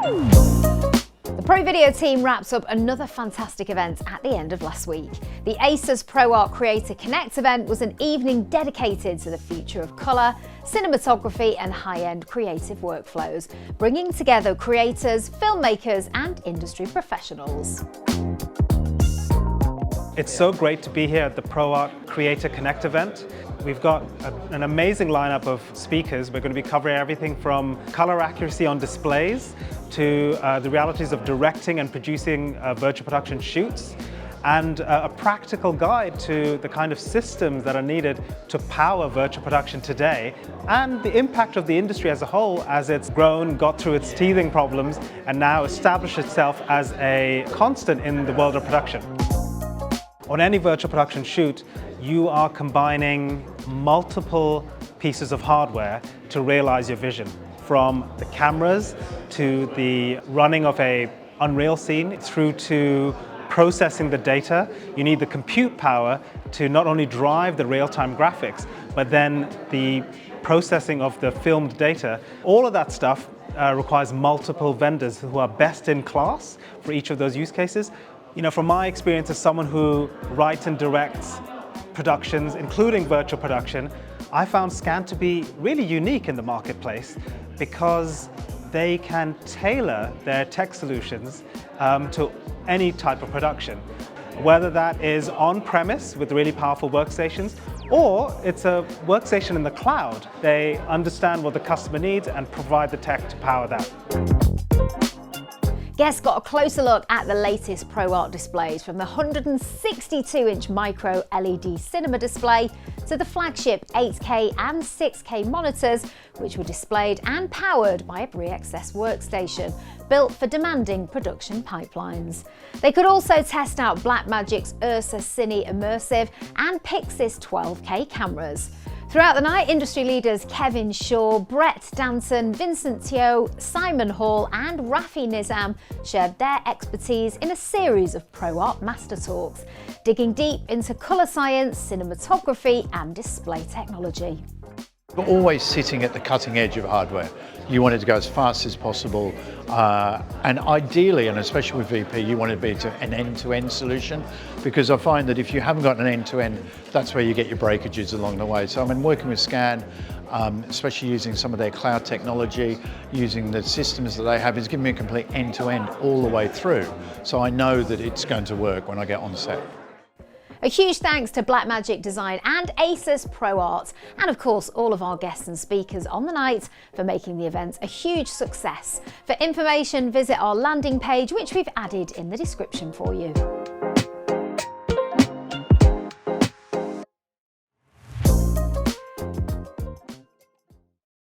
The Pro Video team wrapped up another fantastic event at the end of last week. The Asus ProArt Creator Connect event was an evening dedicated to the future of colour, cinematography and high-end creative workflows, bringing together creators, filmmakers and industry professionals. It's so great to be here at the ProArt Creator Connect event. We've got an amazing lineup of speakers. We're going to be covering everything from color accuracy on displays to the realities of directing and producing virtual production shoots, and a practical guide to the kind of systems that are needed to power virtual production today, and the impact of the industry as a whole as it's grown, got through its teething problems, and now established itself as a constant in the world of production. On any virtual production shoot, you are combining multiple pieces of hardware to realize your vision. From the cameras to the running of an Unreal scene through to processing the data. You need the compute power to not only drive the real-time graphics, but then the processing of the filmed data. All of that stuff requires multiple vendors who are best in class for each of those use cases. You know, from my experience as someone who writes and directs productions, including virtual production, I found Scan to be really unique in the marketplace because they can tailor their tech solutions to any type of production. Whether that is on-premise with really powerful workstations, or it's a workstation in the cloud. They understand what the customer needs and provide the tech to power that. Guests got a closer look at the latest ProArt displays, from the 162-inch micro LED cinema display to the flagship 8K and 6K monitors, which were displayed and powered by a BRIXS workstation built for demanding production pipelines. They could also test out Blackmagic's Ursa Cine Immersive and Pixis 12K cameras. Throughout the night, industry leaders Kevin Shaw, Brett Danton, Vincent Teo, Simon Hall and Rafi Nizam shared their expertise in a series of ProArt Master Talks, digging deep into colour science, cinematography and display technology. We're always sitting at the cutting edge of hardware. You want it to go as fast as possible, and ideally, and especially with VP, you want it to be an end-to-end solution, because I find that if you haven't got an end-to-end, that's where you get your breakages along the way. So working with Scan, especially using some of their cloud technology, using the systems that they have, is giving me a complete end-to-end all the way through. So I know that it's going to work when I get on set. A huge thanks to Blackmagic Design and Asus ProArt, and of course all of our guests and speakers on the night for making the event a huge success. For information, visit our landing page, which we've added in the description for you.